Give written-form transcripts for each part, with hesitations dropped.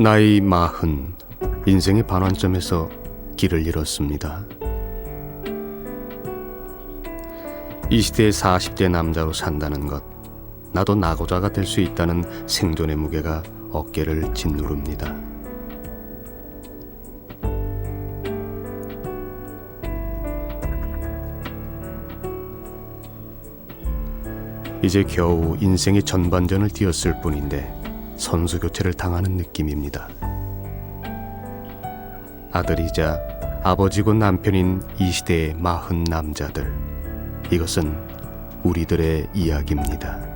나이 40, 인생의 반환점에서 길을 잃었습니다. 이 시대의 40대 남자로 산다는 것, 나도 낙오자가 될 수 있다는 생존의 무게가 어깨를 짓누릅니다. 이제 겨우 인생의 전반전을 뛰었을 뿐인데 선수 교체를 당하는 느낌입니다. 아들이자 아버지고 남편인 이 시대의 40 남자들, 이것은 우리들의 이야기입니다.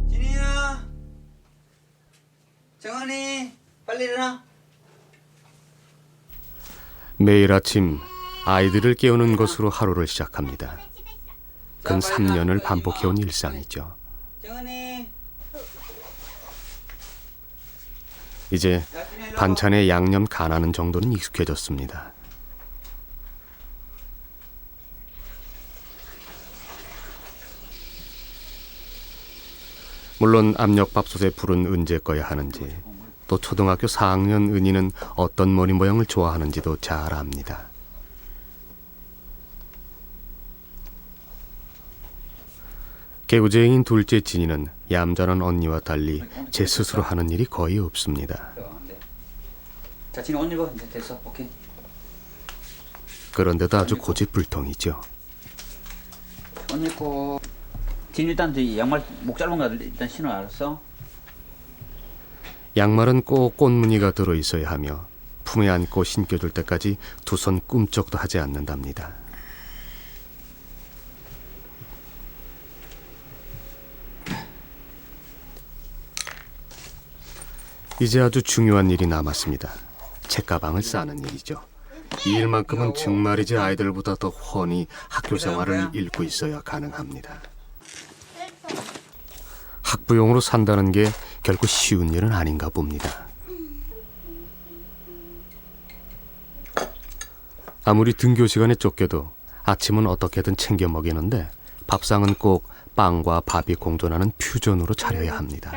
진이야, 정원이, 빨리 일어나. 매일 아침 아이들을 깨우는 것으로 하루를 시작합니다. 근 3년을 반복해온 일상이죠. 정원이. 이제 반찬에 양념 간하는 정도는 익숙해졌습니다. 물론 압력밥솥에 불은 언제 꺼야 하는지, 또 초등학교 4학년 은희는 어떤 머리 모양을 좋아하는지도 잘 압니다. 개구쟁이인 둘째 진이는 얌전한 언니와 달리 제 스스로 하는 일이 거의 없습니다. 자, 진이 옷 입어. 이제 됐어. 오케이. 그런데도 아주 고집불통이죠. 옷 입고. 진 일단 이 양말 목 짧은 거 일단 신어. 알았어? 양말은 꼭 꽃무늬가 들어있어야 하며 품에 안고 신겨줄 때까지 두 손 꿈쩍도 하지 않는답니다. 이제 아주 중요한 일이 남았습니다. 책가방을 싸는 일이죠. 이 일만큼은 정말이지 아이들보다 더 훤히 학교 생활을 읽고 있어야 가능합니다. 학부용으로 산다는 게 결코 쉬운 일은 아닌가 봅니다. 아무리 등교 시간에 쫓겨도 아침은 어떻게든 챙겨 먹이는데 밥상은 꼭 빵과 밥이 공존하는 퓨전으로 차려야 합니다.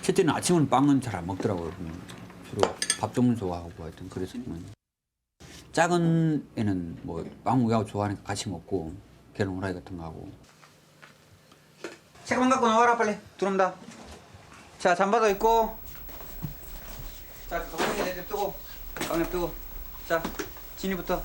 첫째는 아침은 빵은 잘 안 먹더라고요. 주로 밥 좀 좋아하고 하여튼 그래서 작은 애는 뭐 빵 우유하고 좋아하니까 같이 먹고 걔는 후라이 같은 거 하고. 책가방 갖고 나와라 빨리. 들어온다. 자, 잠바도 입고. 자, 가방에 냅두고. 가방 냅두고. 자, 진이부터.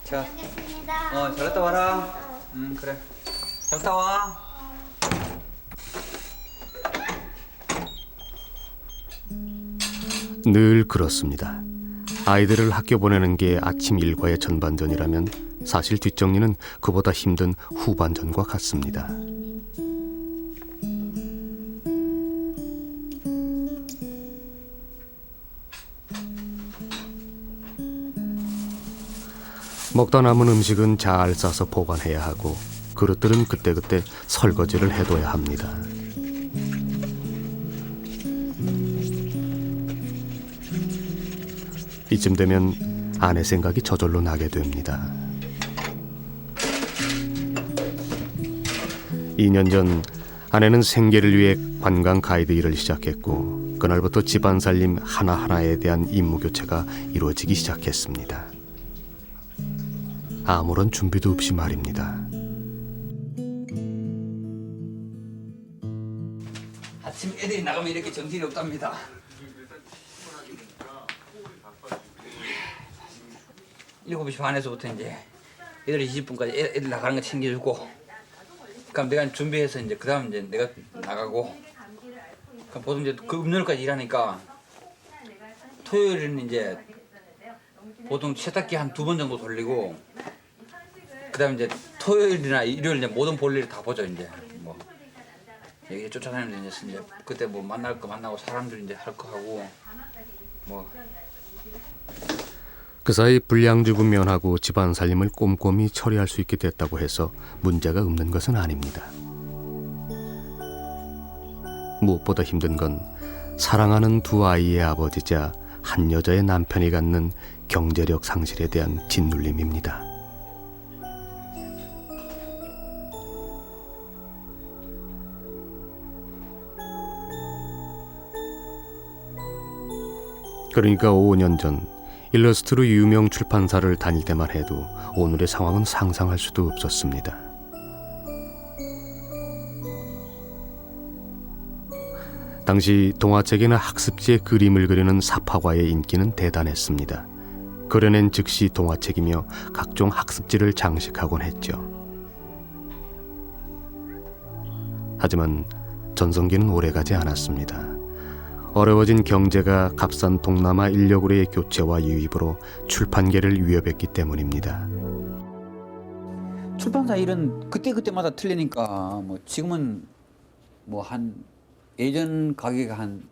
자, 알겠습니다. 잘 갔다 와라. 그래. 잘 갔다 와. 늘 그렇습니다. 아이들을 학교 보내는 게 아침 일과의 전반전이라면 사실 뒷정리는 그보다 힘든 후반전과 같습니다. 먹다 남은 음식은 잘 싸서 보관해야 하고 그릇들은 그때그때 설거지를 해둬야 합니다. 이쯤 되면 아내 생각이 저절로 나게 됩니다. 2년 전 아내는 생계를 위해 관광 가이드 일을 시작했고 그날부터 집안 살림 하나하나에 대한 임무 교체가 이루어지기 시작했습니다. 아무런 준비도 없이 말입니다. 아침 애들이 나가면 이렇게 정신이 없답니다. 7시 반에서부터 이제 8시 20분까지 애들 나가는 거 챙겨주고, 그럼 내가 준비해서 이제 그다음 이제 내가 나가고, 그럼 보통 이제 그 음료까지 일하니까 토요일은 이제 보통 세탁기 한 2번 정도 돌리고, 그다음 이제 토요일이나 일요일 이제 모든 볼일을 다 보죠 이제. 뭐 여기 쫓아다니면서 이제 그때 뭐 만날 거 만나고 사람들 이제 할 거 하고 뭐 그 사이 불량주부 면하고 집안 살림을 꼼꼼히 처리할 수 있게 됐다고 해서 문제가 없는 것은 아닙니다. 무엇보다 힘든 건 사랑하는 두 아이의 아버지자 한 여자의 남편이 갖는 경제력 상실에 대한 짓눌림입니다. 그러니까 5년 전 일러스트로 유명 출판사를 다닐 때만 해도 오늘의 상황은 상상할 수도 없었습니다. 당시 동화책이나 학습지에 그림을 그리는 사파과의 인기는 대단했습니다. 그려낸 즉시 동화책이며 각종 학습지를 장식하곤 했죠. 하지만 전성기는 오래가지 않았습니다. 어려워진 경제가 값싼 동남아 인력으로의 교체와 유입으로 출판계를 위협했기 때문입니다. 출판사 일은 그때마다 틀리니까 뭐 지금은 뭐 한 예전 가격이 한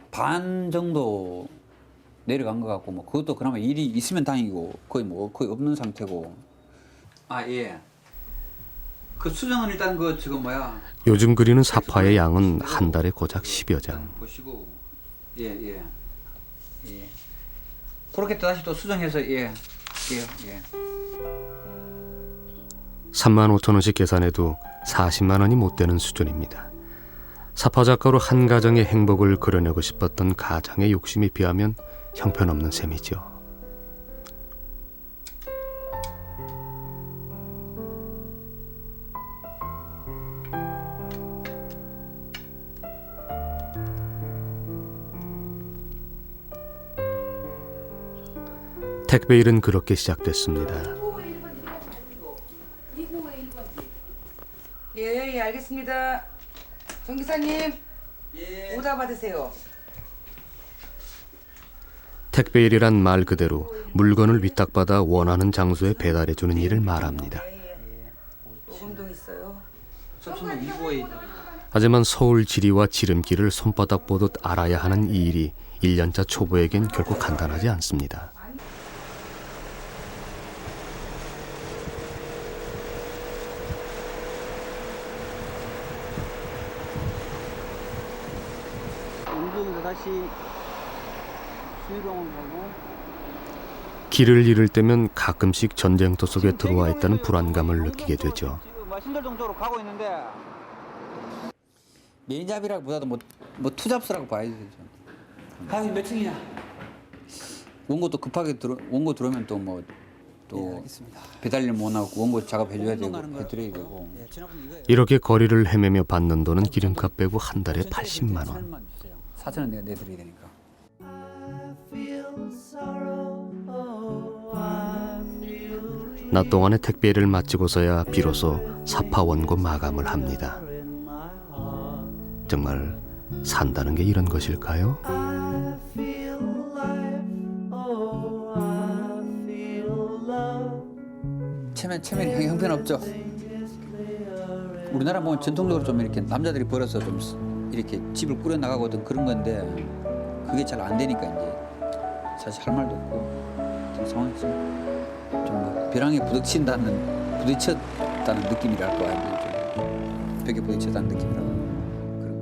반 정도 내려간 것 같고 뭐 그것도 그나마 일이 있으면 다행이고 거의 없는 상태고. 아 예. 그 수정은 일단 그 지금 뭐야 요즘 그리는 사파의 양은 한 달에 고작 10여 장. 보시고 예. 그렇게 또 다시 또 수정해서 예. 3만 5천 원씩 계산해도 40만 원이 못 되는 수준입니다. 사파 작가로 한 가정의 행복을 그려내고 싶었던 가장의 욕심에 비하면 형편없는 셈이죠. 택배일은 그렇게 시작됐습니다. 예, 알겠습니다. 정 기사님, 예. 오다 받으세요. 택배일이란 말 그대로 물건을 위탁받아 원하는 장소에 배달해주는 일을 말합니다. 오금동 있어요. 접수는 이거에 하지만 서울 지리와 지름길을 손바닥 보듯 알아야 하는 이 일이 1년차 초보에겐 결코 간단하지 않습니다. 운동도 다시 수유병원 가고. 길을 잃을 때면 가끔씩 전쟁터 속에 들어와 있다는 불안감을 느끼게 되죠. 지금 신설동 쪽으로 가고 있는데 메인잡이라기보다도 뭐 투잡스라고 봐야지. 아유 몇 층이냐? 원고 또 급하게 원고 들어오면 또 뭐 또 배달일 못 나고 원고 작업해줘야 되고 해드려야 되고. 이렇게 거리를 헤매며 받는 돈은 기름값 빼고 한 달에 80만 원. 4,000원 내가 내드려야 되니까. 낮 동안의 택배일을 마치고서야 비로소 사파 원고 마감을 합니다. 정말 산다는 게 이런 것일까요? 체면 형편없죠. 우리나라 보면 전통적으로 좀 이렇게 남자들이 벌어서 좀 이렇게 집을 꾸려 나가거든 그런 건데 그게 잘 안 되니까 이제 사실 할 말도 없고 좀 상황이 좀 벼랑에 부딪혔다는 느낌이랄까 좀 벽에 부딪혔다는 느낌이라고 그런 거.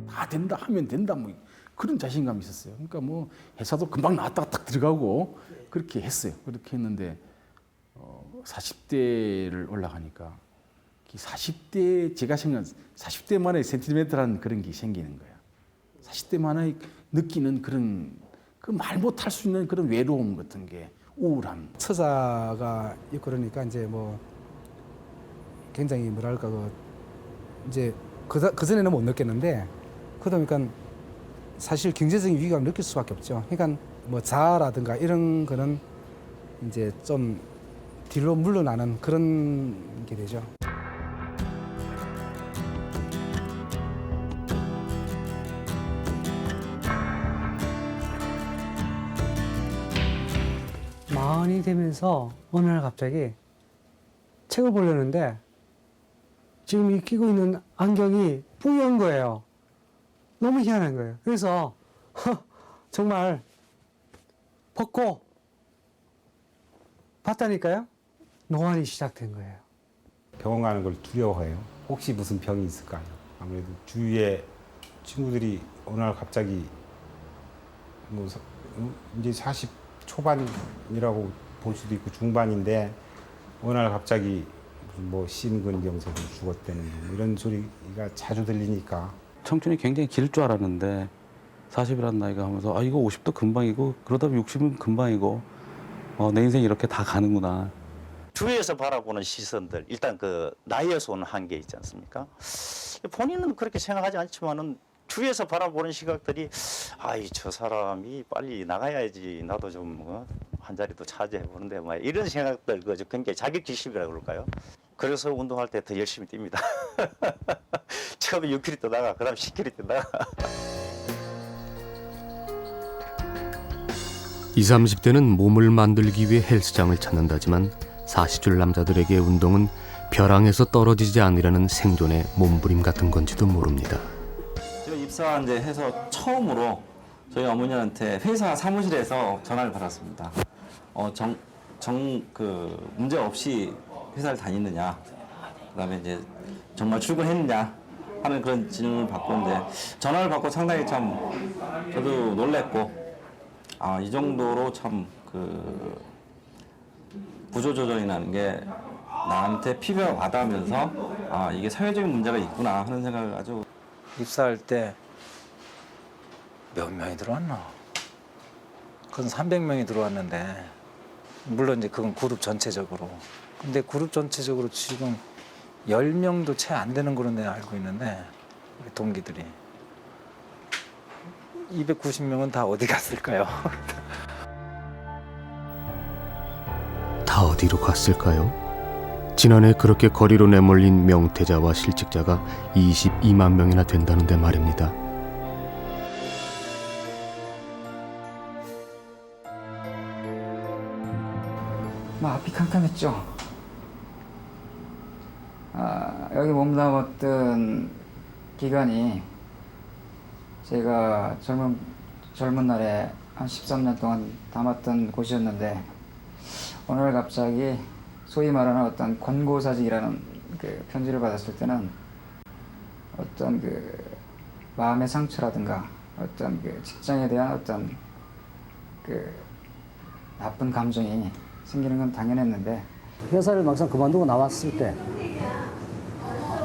다 된다 하면 된다 뭐 그런 자신감이 있었어요. 그러니까 뭐 회사도 금방 나왔다가 딱 들어가고 그렇게 했어요. 그렇게 했는데 40대를 올라가니까 40대 제가 생각한 40대만의 센티멘탈한 그런 게 생기는 거야. 40대만의 느끼는 그런 그 말 못할 수 있는 그런 외로움 같은 게 우울함. 처자가 있고 그러니까 이제 뭐 굉장히 뭐랄까 이제 그 전에는 못 느꼈는데 그러다 보니까 사실 경제적인 위기감을 느낄 수밖에 없죠. 그러니까 뭐 자아라든가 이런 거는 이제 좀 뒤로 물러나는 그런 게 되죠. 노안이 되면서 어느 날 갑자기 책을 보려는데 지금 이 끼고 있는 안경이 뿌연 거예요. 너무 희한한 거예요. 그래서 정말 벗고 봤다니까요. 노안이 시작된 거예요. 병원 가는 걸 두려워해요. 혹시 무슨 병이 있을까요? 아무래도 주위에 친구들이 어느 날 갑자기 뭐 이제 40 초반이라고 볼 수도 있고 중반인데 어느 날 갑자기 무슨 뭐 심근경색으로 죽었다는 뭐 이런 소리가 자주 들리니까 청춘이 굉장히 길 줄 알았는데 40이라는 나이가 하면서 아 이거 50도 금방이고 그러다 보면 60은 금방이고 내 인생이 이렇게 다 가는구나. 주위에서 바라보는 시선들, 일단 그 나이에서 오는 한계 있지 않습니까? 본인은 그렇게 생각하지 않지만은 주위에서 바라보는 시각들이 아이 저 사람이 빨리 나가야지 나도 좀 한 자리도 차지해 보는데 뭐 이런 생각들 그 굉장히 자격지심이라고 그럴까요? 그래서 운동할 때 더 열심히 뜁니다. 처음에 6km 뛰다가 그다음 10km 뛰다가 20, 30대는 몸을 만들기 위해 헬스장을 찾는다지만 40줄 남자들에게 운동은 벼랑에서 떨어지지 않으려는 생존의 몸부림 같은 건지도 모릅니다. 제가 입사 이제 해서 처음으로 저희 어머니한테 회사 사무실에서 전화를 받았습니다. 문제 없이 회사를 다니느냐, 그다음에 이제 정말 출근했느냐 하는 그런 질문을 받고 이제 전화를 받고 상당히 참 저도 놀랬고, 이 정도로 참 그 구조조정이라는 게 나한테 피부가 와닿으면서 이게 사회적인 문제가 있구나 하는 생각을 아주. 입사할 때 몇 명이 들어왔나? 그건 300명이 들어왔는데 물론 이제 그건 그룹 전체적으로. 근데 그룹 전체적으로 지금 10명도 채 안 되는 걸로 내가 알고 있는데 우리 동기들이 290명은 다 어디 갔을까요? 다 어디로 갔을까요? 지난해 그렇게 거리로 내몰린 명퇴자와 실직자가 22만 명이나 된다는데 말입니다. 앞이 캄캄했죠. 여기 몸담았던 기간이 제가 젊은 날에 한 13년 동안 담았던 곳이었는데 오늘 갑자기 소위 말하는 어떤 권고사직이라는 그 편지를 받았을 때는 어떤 그 마음의 상처라든가 어떤 그 직장에 대한 어떤 그 나쁜 감정이 생기는 건 당연했는데 회사를 막상 그만두고 나왔을 때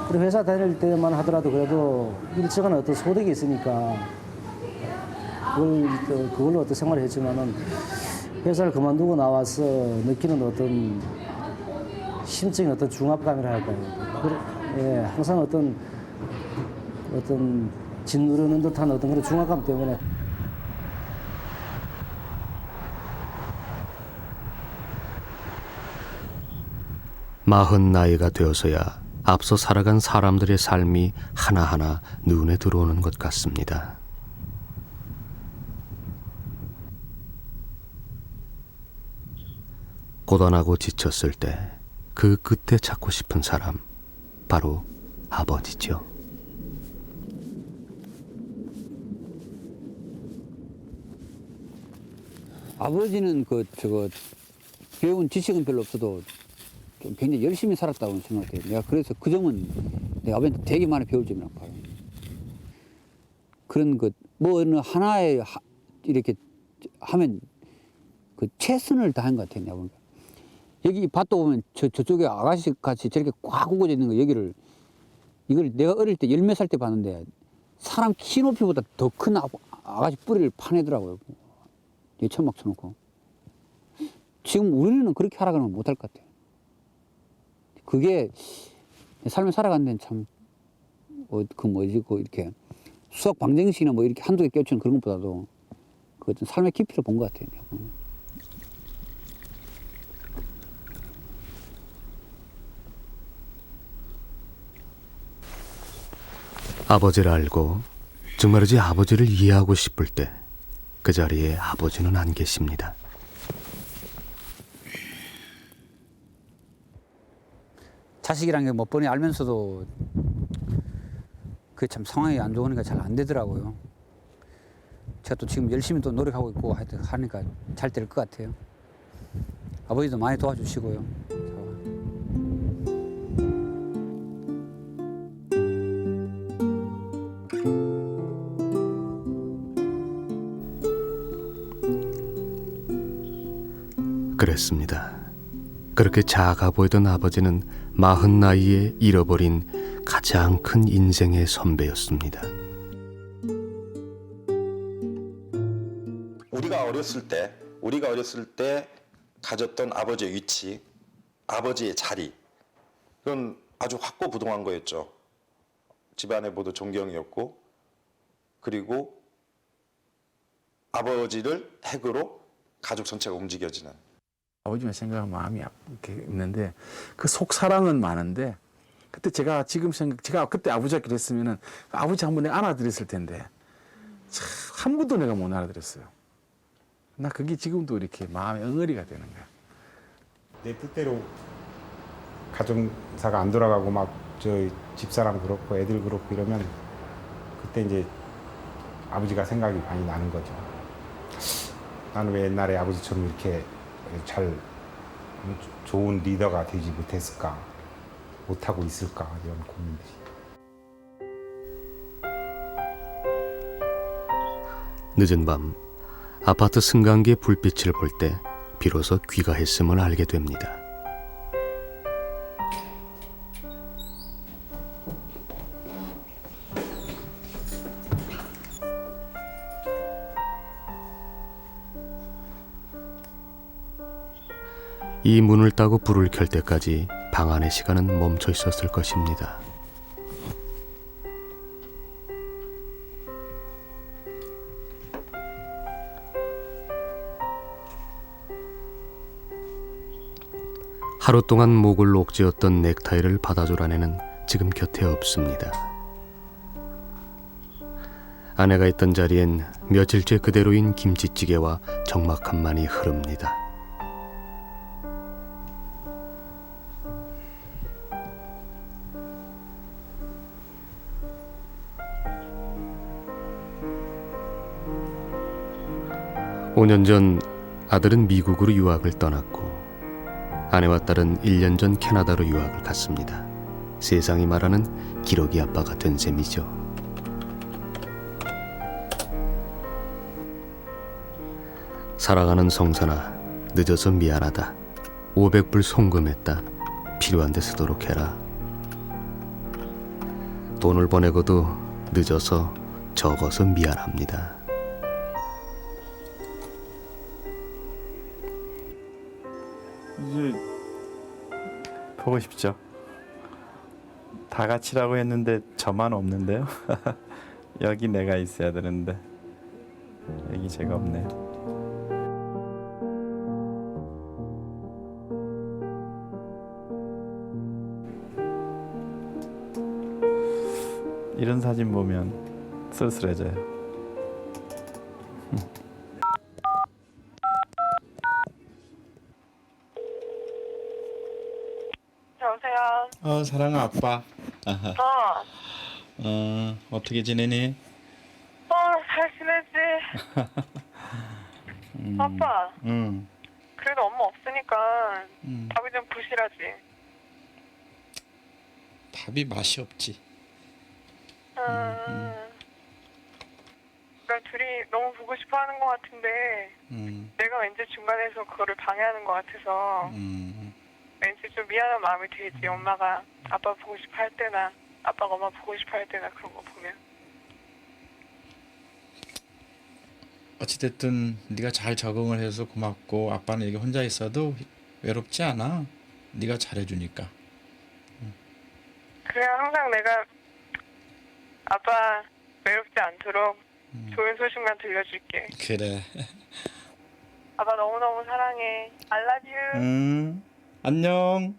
그리고 회사 다닐 때만 하더라도 그래도 일정한 어떤 소득이 있으니까 그걸로 어떤 생활을 했지만은 회사를 그만두고 나와서 느끼는 어떤 심적인 어떤 중압감이라 할까요? 항상 어떤 짓누르는 듯한 어떤 그런 중압감 때문에 마흔 나이가 되어서야 앞서 살아간 사람들의 삶이 하나하나 눈에 들어오는 것 같습니다. 고단하고 지쳤을 때 그 끝에 찾고 싶은 사람, 바로 아버지죠. 아버지는 배운 지식은 별로 없어도 좀 굉장히 열심히 살았다고 생각해요. 내가 그래서 그 점은 내 아버지한테 되게 많이 배울 점이라고 봐요. 그런 어느 하나에 이렇게 하면 최선을 다한 것 같아요. 내가 보니까. 여기 밭도 보면 저쪽에 아가씨 같이 저렇게 꽉 우거져 있는 거 이걸 내가 어릴 때 열 몇 살 때 봤는데 사람 키 높이보다 더 큰 아가씨 뿌리를 파내더라고요. 천막 쳐놓고. 지금 우리는 그렇게 하라고는 못할 것 같아요. 그게 삶을 살아가는 데는 참 이렇게 수학 방정식이나 뭐 이렇게 한두 개 껴치는 그런 것보다도 그 어떤 삶의 깊이를 본 것 같아요. 아버지를 알고 정말이지 아버지를 이해하고 싶을 때 그 자리에 아버지는 안 계십니다. 자식이라는 게 뭐 뻔히 알면서도 그게 참 상황이 안 좋으니까 잘 안 되더라고요. 제가 또 지금 열심히 또 노력하고 있고 하니까 잘 될 것 같아요. 아버지도 많이 도와주시고요. 그랬습니다. 그렇게 작아 보이던 아버지는 40 나이에 잃어버린 가장 큰 인생의 선배였습니다. 우리가 어렸을 때 가졌던 아버지의 위치, 아버지의 자리, 그건 아주 확고부동한 거였죠. 집안의 모두 존경이었고, 그리고 아버지를 핵으로 가족 전체가 움직여지는. 아버지만 생각하면 마음이 이렇게 있는데 그 속사랑은 많은데 그때 제가 그때 아버지가 그랬으면은 아버지 한 번 내가 안아드렸을 텐데 참 한 번도 내가 못 알아들었어요. 나 그게 지금도 이렇게 마음의 응어리가 되는 거야. 내 뜻대로 가정사가 안 돌아가고 막 저 집사람 그렇고 애들 그렇고 이러면 그때 이제 아버지가 생각이 많이 나는 거죠. 나는 왜 옛날에 아버지처럼 이렇게 잘 좋은 리더가 되지 못했을까, 못하고 있을까, 이런 고민들이. 늦은 밤 아파트 승강기의 불빛을 볼 때 비로소 귀가했음을 알게 됩니다. 이 문을 따고 불을 켤 때까지 방 안의 시간은 멈춰 있었을 것입니다. 하루 동안 목을 옥죄었던 넥타이를 받아줄 아내는 지금 곁에 없습니다. 아내가 있던 자리엔 며칠째 그대로인 김치찌개와 적막함만이 흐릅니다. 오 년 전 아들은 미국으로 유학을 떠났고 아내와 딸은 1년 전 캐나다로 유학을 갔습니다. 세상이 말하는 기러기 아빠가 된 셈이죠. 사랑하는 성선아, 늦어서 미안하다. 500불 송금했다. 필요한 데 쓰도록 해라. 돈을 보내고도 늦어서 적어서 미안합니다. 이제 보고 싶죠. 다 같이라고 했는데 저만 없는데요. 여기 내가 있어야 되는데 여기 제가 없네요. 이런 사진 보면 쓸쓸해져요. 여보세요. 사랑아 아빠. 어떻게 지내니? 잘 지내지. 아빠. 그래도 엄마 없으니까 밥이 좀 부실하지. 밥이 맛이 없지. 그러니까 둘이 너무 보고 싶어 하는 것 같은데 내가 왠지 중간에서 그거를 방해하는 것 같아서 왠지 좀 미안한 마음이 들지. 엄마가 아빠 보고 싶어 할 때나 아빠가 엄마 보고 싶어 할 때나 그런 거 보면. 어찌됐든 네가 잘 적응을 해서 고맙고 아빠는 여기 혼자 있어도 외롭지 않아. 네가 잘해주니까. 그래 항상 내가 아빠 외롭지 않도록 좋은 소식만 들려줄게. 그래. 아빠 너무너무 사랑해. I love you. 안녕.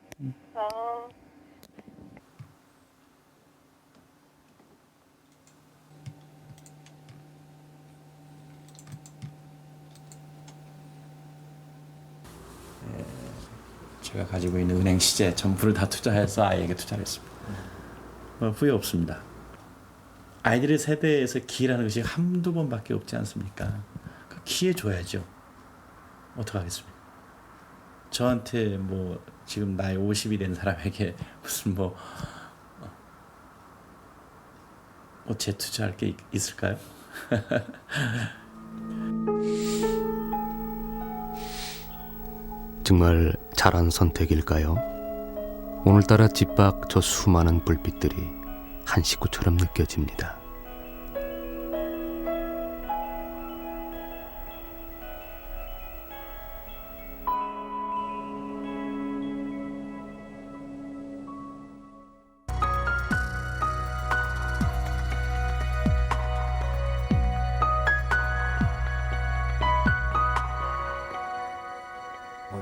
제가 가지고 있는 은행 시제 전부를 다 투자해서 아이에게 투자를 했습니다. 후회 없습니다. 아이들의 세대에서 기회라는 것이 한두 번밖에 없지 않습니까? 그 기회 줘야죠. 어떡하겠습니까? 저한테 뭐 지금 나이 50이 된 사람에게 무슨 뭐 재투자할 게 있을까요? 정말 잘한 선택일까요? 오늘따라 집 밖 저 수많은 불빛들이 한 식구처럼 느껴집니다.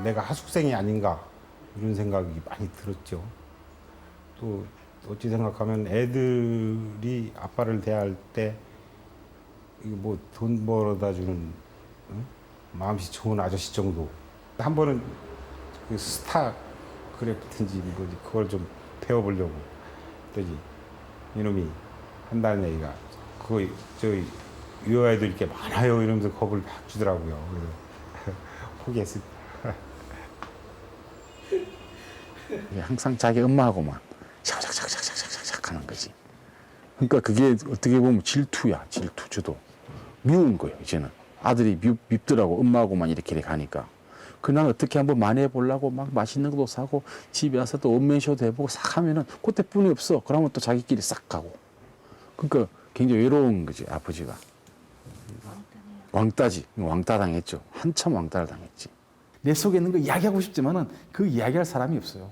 내가 하숙생이 아닌가 이런 생각이 많이 들었죠. 또 어찌 생각하면 애들이 아빠를 대할 때 이거 뭐 돈 벌어다 주는 마음씨 좋은 아저씨 정도. 한 번은 그 스타 그래프트인지 뭐지 그걸 좀 배워보려고 했더니 이놈이 한다는 얘기가 그거 저기 유아애들 이렇게 많아요 이러면서 겁을 막 주더라고요. 그래서 포기했습니다. 항상 자기 엄마하고만 샥샥샥샥샥샥 하는 거지. 그러니까 그게 어떻게 보면 질투야, 질투. 저도 미운 거예요, 이제는. 아들이 밉더라고, 엄마하고만 이렇게 가니까. 그날 어떻게 한번 만회해 보려고 막 맛있는 것도 사고 집에 와서 또 원맨쇼도 해보고 싹 하면은 그때뿐이 없어. 그러면 또 자기끼리 싹 가고. 그러니까 굉장히 외로운 거지, 아버지가. 왕따지, 왕따 당했죠. 한참 왕따를 당했지. 내 속에 있는 거 이야기하고 싶지만은 그 이야기할 사람이 없어요.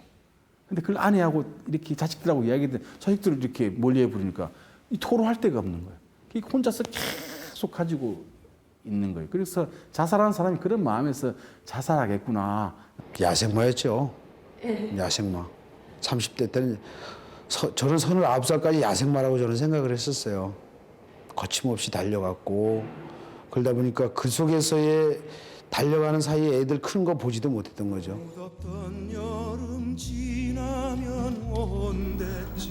근데 그걸 아내하고 이렇게 자식들하고 이야기했는데 자식들을 이렇게 멀리해 버리니까 이 토로할 데가 없는 거예요. 혼자서 계속 가지고 있는 거예요. 그래서 자살하는 사람이 그런 마음에서 자살하겠구나. 야생마였죠. 야생마. 30대 때는 저는 39살까지 야생마라고 저는 생각을 했었어요. 거침없이 달려갔고 그러다 보니까 그 속에서의 달려가는 사이에 애들 큰 거 보지도 못했던 거죠.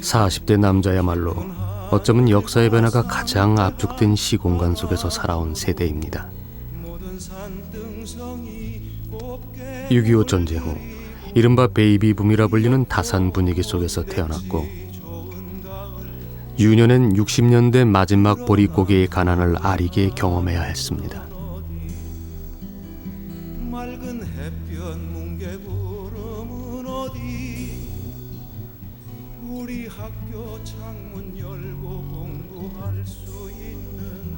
40대 남자야말로 어쩌면 역사의 변화가 가장 압축된 시공간 속에서 살아온 세대입니다. 6.25 전쟁 후 이른바 베이비붐이라 불리는 다산 분위기 속에서 태어났고 유년엔 60년대 마지막 보릿고개의 가난을 아리게 경험해야 했습니다. 맑은 햇볕 뭉게구름은 어디 우리 학교 창문 열고 공부할 수 있는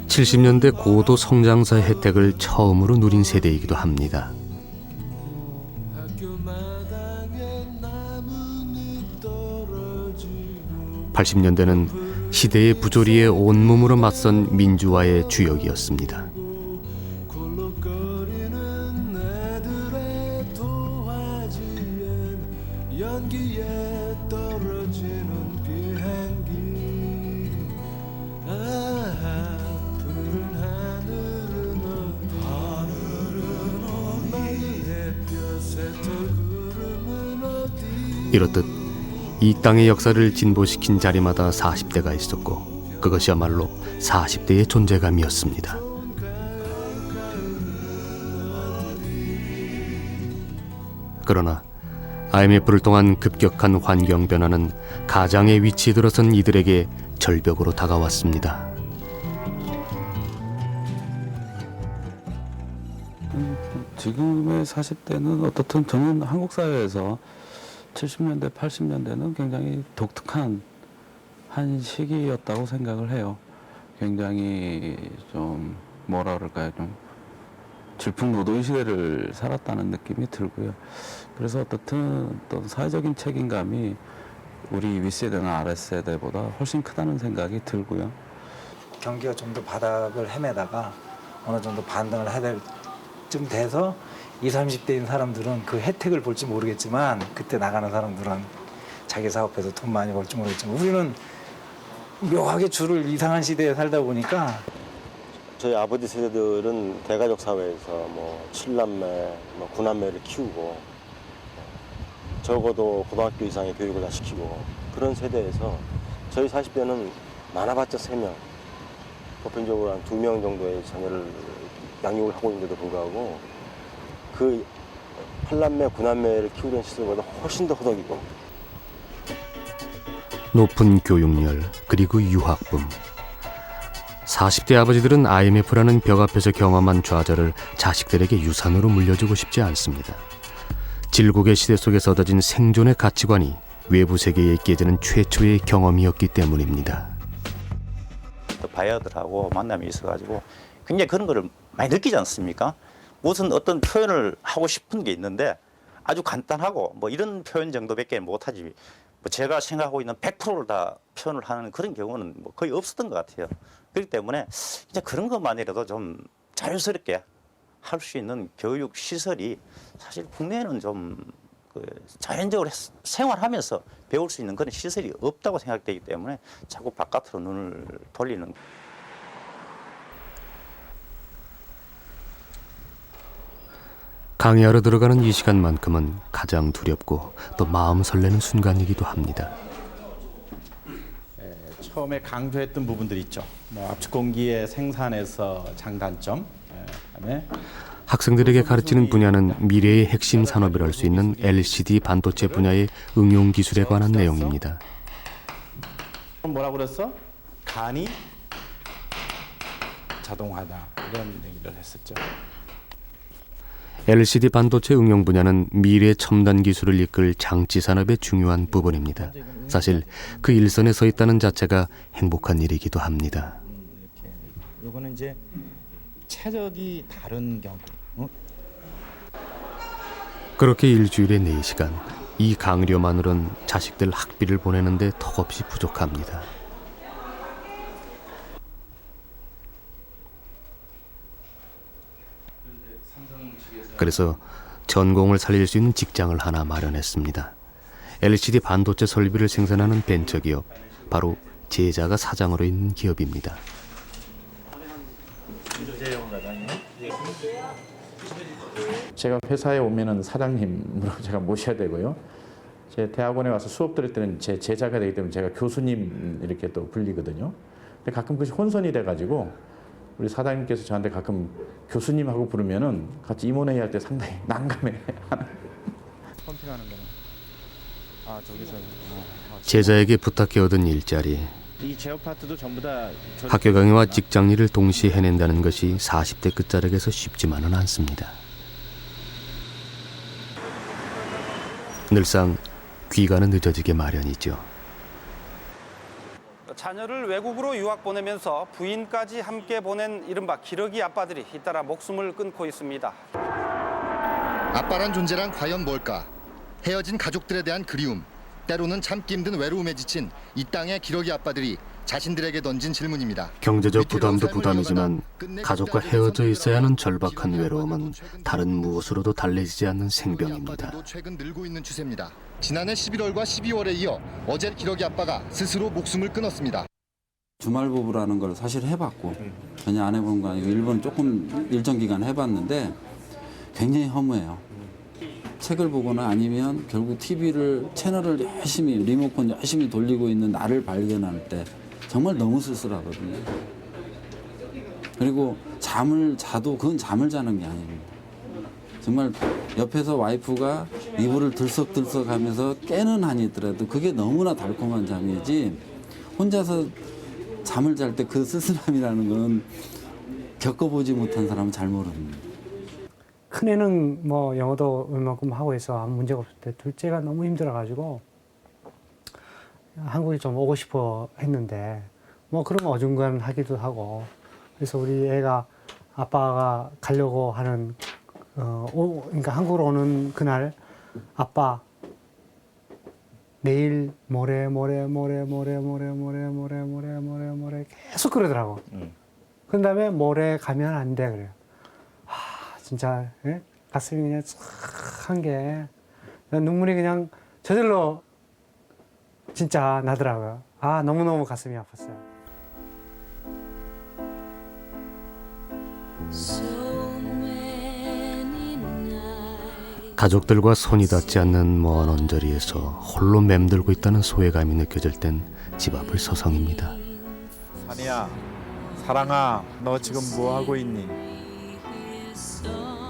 70년대 고도 성장사의 혜택을 처음으로 누린 세대이기도 합니다. 80년대는 시대의 부조리에 온몸으로 맞선 민주화의 주역이었습니다. 연기에 떨어지는 비행기 푸른 하늘은 어디 햇볕에 구름은 어디 이렇듯 이 땅의 역사를 진보시킨 자리마다 40대가 있었고 그것이야말로 40대의 존재감이었습니다. 그러나 IMF를 통한 급격한 환경 변화는 가장의 위치에 들어선 이들에게 절벽으로 다가왔습니다. 지금의 40대는 어떻든 저는 한국 사회에서 70년대, 80년대는 굉장히 독특한 한 시기였다고 생각을 해요. 굉장히 좀 뭐라 그럴까요? 좀 질풍노도의 시대를 살았다는 느낌이 들고요. 그래서 어떻든 또 사회적인 책임감이 우리 윗세대나 아랫세대보다 훨씬 크다는 생각이 들고요. 경기가 좀 더 바닥을 헤매다가 어느 정도 반등을 해야 될 쯤 돼서 20, 30대인 사람들은 그 혜택을 볼지 모르겠지만 그때 나가는 사람들은 자기 사업해서 돈 많이 벌지 모르겠지만 우리는 묘하게 줄을 이상한 시대에 살다 보니까 저희 아버지 세대들은 대가족 사회에서 뭐 7남매, 뭐 9남매를 키우고 적어도 고등학교 이상의 교육을 다 시키고 그런 세대에서 저희 40대는 많아봤자 3명, 보편적으로 한 2명 정도의 자녀를 양육을 하고 있는데도 불구하고 그 8남매, 9남매를 키우던 시절보다 훨씬 더 허덕이고 높은 교육열 그리고 유학붐. 40대 아버지들은 IMF라는 벽 앞에서 경험한 좌절을 자식들에게 유산으로 물려주고 싶지 않습니다. 질국의 시대 속에서 얻어진 생존의 가치관이 외부 세계에 깨지는 최초의 경험이었기 때문입니다. 또 바이어들하고 만남이 있어가지고 굉장히 그런 거를 많이 느끼지 않습니까? 무슨 어떤 표현을 하고 싶은 게 있는데 아주 간단하고 뭐 이런 표현 정도밖에 못하지 뭐 제가 생각하고 있는 100%를 다 표현을 하는 그런 경우는 뭐 거의 없었던 것 같아요. 그렇기 때문에 이제 그런 것만이라도 좀 자연스럽게 할 수 있는 교육 시설이 사실 국내에는 좀 자연적으로 생활하면서 배울 수 있는 그런 시설이 없다고 생각되기 때문에 자꾸 바깥으로 눈을 돌리는. 강의하러 들어가는 이 시간만큼은 가장 두렵고 또 마음 설레는 순간이기도 합니다. 처음에 강조했던 부분들 있죠. 뭐 압축 공기의 생산에서 장단점, 그다음에 학생들에게 가르치는 분야는 미래의 핵심 산업이랄 수 있는 LCD 반도체 분야의 응용 기술에 관한 내용입니다. 뭐라고 그랬어? 간이 자동화다 이런 얘기를 했었죠. LCD 반도체 응용 분야는 미래 첨단 기술을 이끌 장치 산업의 중요한 부분입니다. 사실 그 일선에 서 있다는 자체가 행복한 일이기도 합니다. 이거는 이제 체력이 다른 경우. 그렇게 일주일에 4시간, 이 강의료만으론 자식들 학비를 보내는데 턱없이 부족합니다. 그래서 전공을 살릴 수 있는 직장을 하나 마련했습니다. LCD 반도체 설비를 생산하는 벤처기업, 바로 제자가 사장으로 있는 기업입니다. 제가 회사에 오면은 사장님으로 제가 모셔야 되고요. 제 대학원에 와서 수업 들을 때는 제 제자가 되기 때문에 제가 교수님 이렇게 또 불리거든요. 근데 가끔 그것이 혼선이 돼가지고 우리 사장님께서 저한테 가끔 교수님하고 부르면은 같이 임원회의 할 때 상당히 난감해. 펌핑하는 거는 저기서 제자에게 부탁해 얻은 일자리. 이 제어 파트도 전부 다 학교 강의와 직장 일을 동시에 해낸다는 것이 40대 끝자락에서 쉽지만은 않습니다. 늘상 귀가는 늦어지게 마련이죠. 자녀를 외국으로 유학 보내면서 부인까지 함께 보낸 이른바 기러기 아빠들이 잇따라 목숨을 끊고 있습니다. 아빠란 존재란 과연 뭘까? 헤어진 가족들에 대한 그리움, 때로는 참기 힘든 외로움에 지친 이 땅의 기러기 아빠들이 자신들에게 던진 질문입니다. 경제적 부담도 부담이지만 가족과 헤어져 있어야 하는 절박한 외로움은 다른 무엇으로도 달래지지 않는 생병입니다. 최근 늘고 있는 추세입니다. 지난해 11월과 12월에 이어 어제 기러기 아빠가 스스로 목숨을 끊었습니다. 주말 부부라는 걸 사실 해봤고 전혀 안 해본 거 아니고 일본 조금 일정 기간 해봤는데 굉장히 허무해요. 책을 보거나 아니면 결국 TV를 채널을 열심히 리모컨 열심히 돌리고 있는 나를 발견할 때 정말 너무 쓸쓸하거든요. 그리고 잠을 자도 그건 잠을 자는 게 아닙니다. 정말 옆에서 와이프가 이불을 들썩들썩 하면서 깨는 한이 있더라도 그게 너무나 달콤한 잠이지 혼자서 잠을 잘 때 그 쓸쓸함이라는 건 겪어보지 못한 사람은 잘 모릅니다. 큰애는 뭐 영어도 얼마큼 하고 해서 아무 문제가 없을 때 둘째가 너무 힘들어가지고 한국에 좀 오고 싶어 했는데 뭐 그런 어중간하기도 하고 그래서 우리 애가 아빠가 가려고 하는 그러니까 한국으로 오는 그날 아빠 내일 모레 계속 그러더라고. 그런 다음에 모레 가면 안 돼 그래요. 진짜 가슴이 그냥 한 게 눈물이 그냥 저절로 진짜 나더라고요. 너무너무 가슴이 아팠어요. 가족들과 손이 닿지 않는 먼 언저리에서 홀로 맴돌고 있다는 소외감이 느껴질 땐 집 앞을 서성입니다. 산이야, 사랑아, 너 지금 뭐 하고 있니?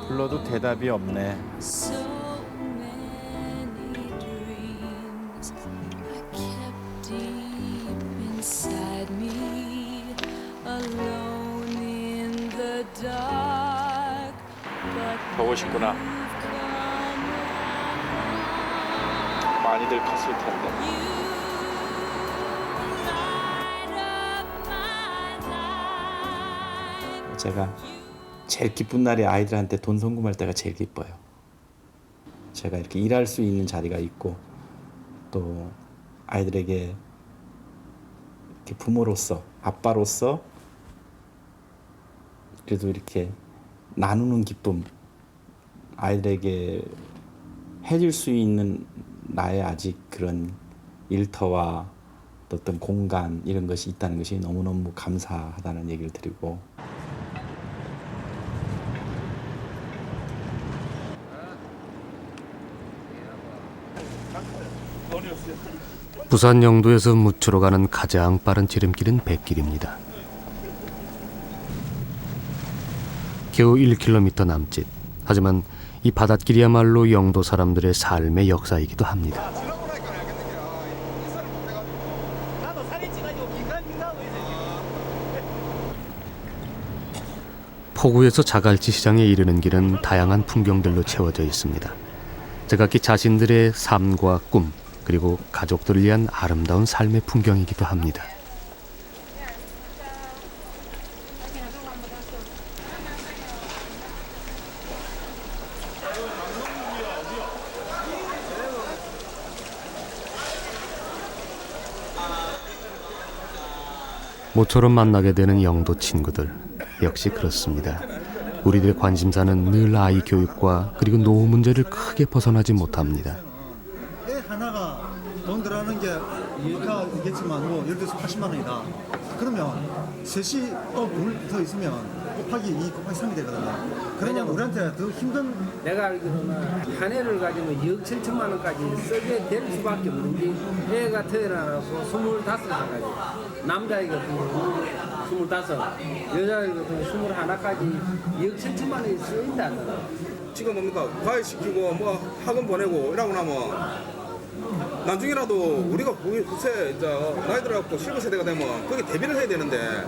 불러도 대답이 없네. 보고 싶구나. 많이들 컸을 텐데. 제가 제일 기쁜 날이 아이들한테 돈 송금할 때가 제일 기뻐요. 제가 이렇게 일할 수 있는 자리가 있고 또 아이들에게 이렇게 부모로서 아빠로서 그래도 이렇게 나누는 기쁨, 아이들에게 해줄 수 있는 나의 아직 그런 일터와 어떤 공간 이런 것이 있다는 것이 너무너무 감사하다는 얘기를 드리고, 부산 영도에서 무추로 가는 가장 빠른 지름길은 뱃길입니다. 겨우 1km 남짓. 하지만 이 바닷길이야말로 영도 사람들의 삶의 역사이기도 합니다. 포구에서 자갈치 시장에 이르는 길은 다양한 풍경들로 채워져 있습니다. 제각기 자신들의 삶과 꿈, 그리고 가족들을 위한 아름다운 삶의 풍경이기도 합니다. 모처럼 만나게 되는 영도 친구들, 역시 그렇습니다. 우리들의 관심사는 늘 아이 교육과 그리고 노후 문제를 크게 벗어나지 못합니다. 애 하나가 돈 들어가는 게 이겠지만 뭐 예를 들어서 80만 원이다. 그러면 셋이 또 둘 더 있으면 곱하기 2 곱하기 3이 되거든요. 그러면 우리한테 더 힘든. 내가 알기로는 한 해를 가지면 2억 7천만 원까지 쓰게 될 수밖에 없는 게 애가 태어나서 25살까지, 남자애 같은 경우는 25, 여자애 같은 경우는 21까지 2억 7천만 원이 쓰인다더라. 지금 뭡니까? 과외시키고 뭐 학원 보내고 이러고 나면 나중에라도 우리가 후세 이제 나이 들어갖고 실버 세대가 되면 거기 대비를 해야 되는데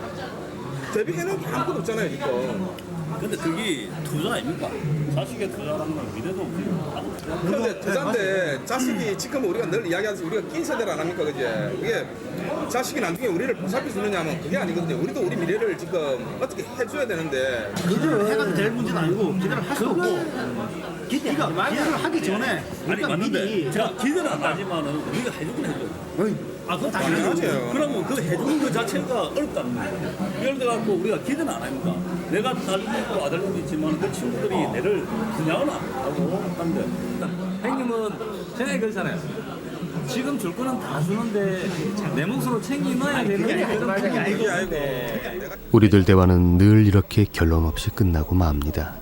대비해놓은 아무것도 없잖아요 지금. 근데 그게 투자 아닙니까? 자식의 투자라는 건 미래도 없어요. 근데 투자인데 자식이 지금 우리가 늘 이야기하듯이 우리가 낀 세대를 안 합니까 그제? 그게 자식이 나중에 우리를 보살필 수 있느냐 하면 그게 아니거든요. 우리도 우리 미래를 지금 어떻게 해줘야 되는데 기대를 해가도 될 문제는 아니고 기대를 할 수 없고 기대를 하기 전에 아니 맞는데 제가 기대는 안 하지만은 우리가 해주긴 해줘요. 아 그건 당연하죠. 그러면 그 해주는 그 자체가 어렵다는 거예요. 예를 들어갖고 우리가 기대는 안 합니까? 내가 딸도 있고 아들도 있지만 그 친구들이 내를 분양을 안 하고 하는데 형님은 생각이 그렇잖아요. 지금 줄 거는 다 주는데 내 몫으로 챙기 넣어야 되는 그런 분위기 아니고. 우리들 대화는 늘 이렇게 결론 없이 끝나고 맙니다.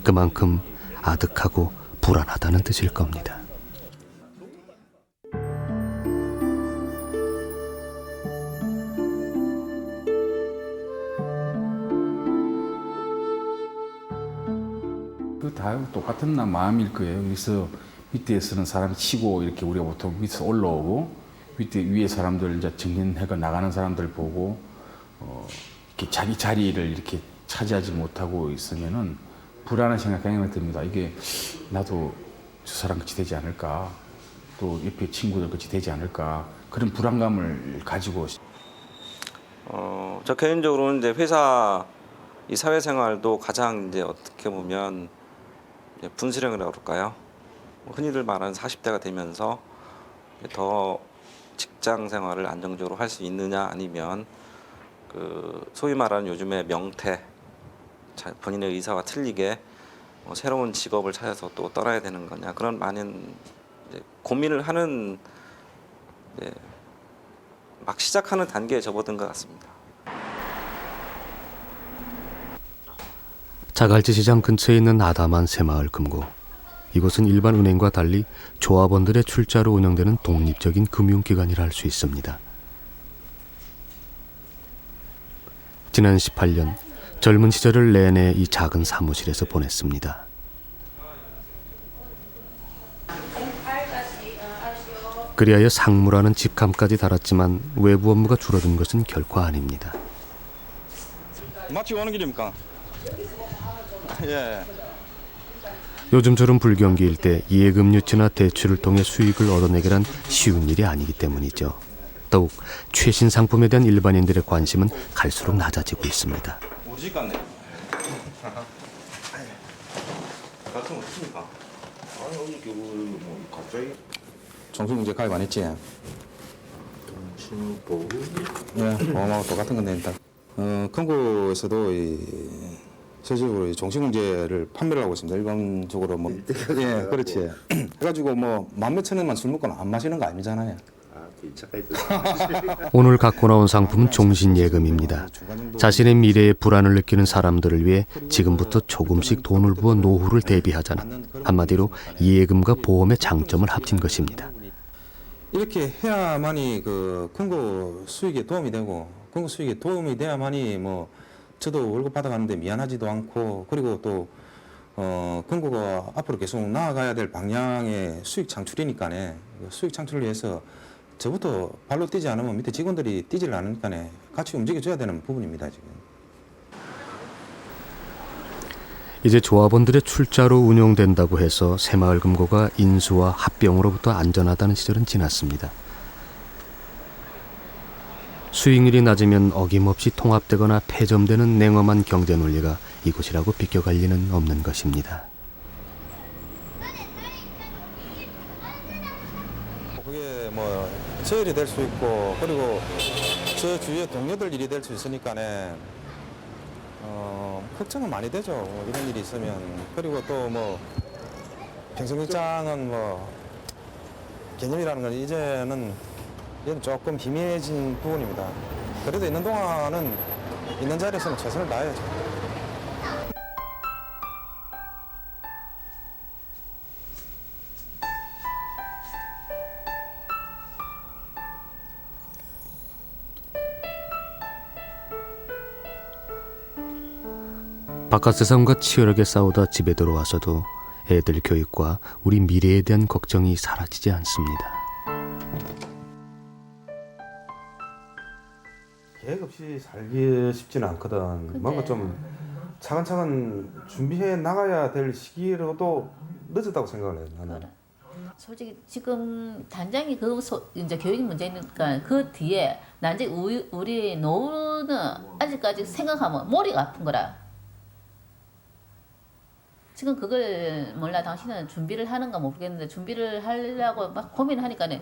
그만큼 아득하고 불안하다는 뜻일 겁니다. 그 다 똑같은 마음일 거예요. 그래서 밑에 서는 사람이 치고 이렇게 우리가 보통 밑에서 올라오고 위에 사람들 이제 정년해가 나가는 사람들 보고 이렇게 자기 자리를 이렇게 차지하지 못하고 있으면은 불안한 생각이 듭니다. 이게 나도 저 사람 같이 되지 않을까, 또 옆에 친구들 같이 되지 않을까, 그런 불안감을 가지고. 저 개인적으로는 이제 회사 이 사회생활도 가장 이제 어떻게 보면 이제 분수령이라고 그럴까요? 흔히들 말하는 40대가 되면서 더 직장 생활을 안정적으로 할 수 있느냐, 아니면 그 소위 말하는 요즘의 명태, 본인의 의사와 틀리게 새로운 직업을 찾아서 또 떠나야 되는 거냐, 그런 많은 이제 고민을 하는 이제 막 시작하는 단계에 접어든 것 같습니다. 자갈치 시장 근처에 있는 아담한 새마을 금고. 이곳은 일반 은행과 달리 조합원들의 출자로 운영되는 독립적인 금융기관이라 할 수 있습니다. 지난 18년 젊은 시절을 내내 이 작은 사무실에서 보냈습니다. 그리하여 상무라는 직함까지 달았지만 외부 업무가 줄어든 것은 결코 아닙니다. 마치고 오는 길입니까? 예. 요즘처럼 불경기일 때 예금 유치나 대출을 통해 수익을 얻어내기란 쉬운 일이 아니기 때문이죠. 더욱 최신 상품에 대한 일반인들의 관심은 갈수록 낮아지고 있습니다. 우리 집 같네. 같은 어떻습니까? 아니 어저께 뭐 갑자기 정수문제 가입 안 했지? 정신보험? 네, 보험하고 똑같은 건데 일단. 금고에서도 실질적으로 정신문제를 판매를 하고 있습니다. 일반적으로 뭐 예, 그렇지. 해가지고 뭐 만 몇천 원만 술 먹고는 안 마시는 거 아니잖아요. 오늘 갖고 나온 상품은 종신예금입니다. 자신의 미래에 불안을 느끼는 사람들을 위해 지금부터 조금씩 돈을 부어 노후를 대비하자는, 한마디로 예금과 보험의 장점을 합친 것입니다. 이렇게 해야만이 그 금고 수익에 도움이 되고, 금고 수익에 도움이 돼야만이 뭐 저도 월급 받아가는데 미안하지도 않고, 그리고 또 금고가 앞으로 계속 나아가야 될 방향의 수익 창출이니까네. 수익 창출을 위해서 저부터 발로 뛰지 않으면 밑에 직원들이 뛰지를 않으니까네 같이 움직여줘야 되는 부분입니다, 지금. 이제 조합원들의 출자로 운영된다고 해서 새마을금고가 인수와 합병으로부터 안전하다는 시절은 지났습니다. 수익률이 낮으면 어김없이 통합되거나 폐점되는 냉엄한 경제 논리가 이곳이라고 비껴갈 리는 없는 것입니다. 그게 뭐 제 일이 될 수 있고, 그리고 저 주위에 동료들 일이 될 수 있으니까네 걱정은 많이 되죠. 이런 일이 있으면. 그리고 또 뭐 평생직장은 뭐 개념이라는 건 이제는 조금 희미해진 부분입니다. 그래도 있는 동안은 있는 자리에서는 최선을 다해야죠. 바깥 세상과 치열하게 싸우다 집에 들어와서도 애들 교육과 우리 미래에 대한 걱정이 사라지지 않습니다. 계획 없이 살기 쉽지는 않거든. 뭔가 좀 차근차근 준비해 나가야 될 시기로도 늦었다고 생각을 해요. 나는. 솔직히 지금 단장이 이제 교육 문제니까 그 뒤에 난제 우리 노후는 아직까지 생각하면 머리가 아픈 거라. 지금 그걸 몰라. 당신은 준비를 하는가 모르겠는데 준비를 하려고 막 고민하니까는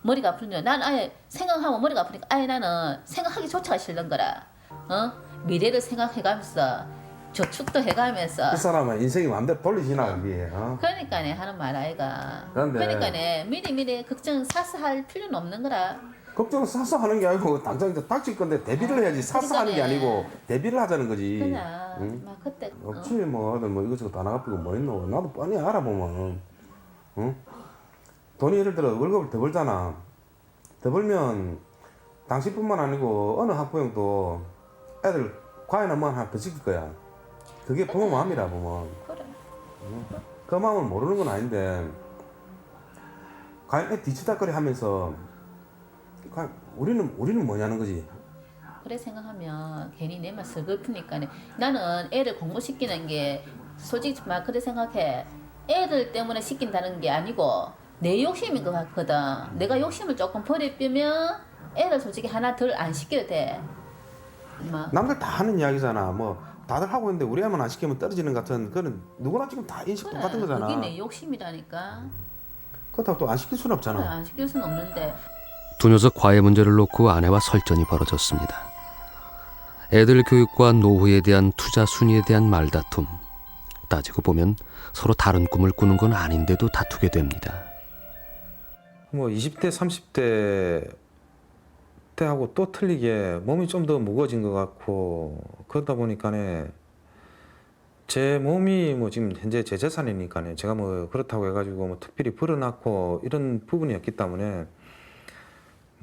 머리가 아프냐. 난 아예 생각하면 머리가 아프니까 아예 나는 생각하기조차 싫은 거라. 미래를 생각해가면서 저축도 해가면서. 그 사람은 인생이 마음대로 돌리지나 그게. 그러니까네 하는 말 아이가. 그런데 그러니까네 미리 걱정 사서 할 필요는 없는 거라. 걱정은 사서 하는 게 아니고 당장 이제 닥칠 건데 대비를 해야지. 사서 하는 게 아니고 대비를 하자는 거지. 그냥 응? 막 그때 없지 뭐 아들 뭐 이것저것 다 나가피고 뭐 있노. 나도 뻔히 알아보면 응? 돈이 예를 들어 월급을 더 벌잖아. 더 벌면 당신뿐만 아니고 어느 학부형도 애들 과외는 뭐 하나 더 시킬 거야. 그게 부모 마음이라 보면. 그래. 응? 그 마음을 모르는 건 아닌데 과연 애 뒤치다거리 하면서 우리는 뭐냐는 거지. 그래 생각하면 괜히 내만 슬슬프니까 나는 애를 공부시키는 게 솔직히 막 그래 생각해. 애들 때문에 시킨다는 게 아니고 내 욕심인 것 같거든. 내가 욕심을 조금 버리면 애를 솔직히 하나 덜 안 시켜도 돼. 남들 다 하는 이야기잖아. 뭐 다들 하고 있는데 우리 애만 안 시키면 떨어지는 같은 그런 누구나 지금 다 인식 그래, 똑같은 거잖아. 그게 내 욕심이라니까. 그렇다고 또 안 시킬 수는 없잖아. 그래, 안 시킬 수는 없는데. 두 녀석 과외 문제를 놓고 아내와 설전이 벌어졌습니다. 애들 교육과 노후에 대한 투자 순위에 대한 말다툼. 따지고 보면 서로 다른 꿈을 꾸는 건 아닌데도 다투게 됩니다. 뭐 20대, 30대 때하고 또 틀리게 몸이 좀 더 무거워진 것 같고 그러다 보니까네 제 몸이 뭐 지금 현재 제 재산이니까요. 제가 뭐 그렇다고 해가지고 뭐 특별히 벌어놨고 이런 부분이었기 때문에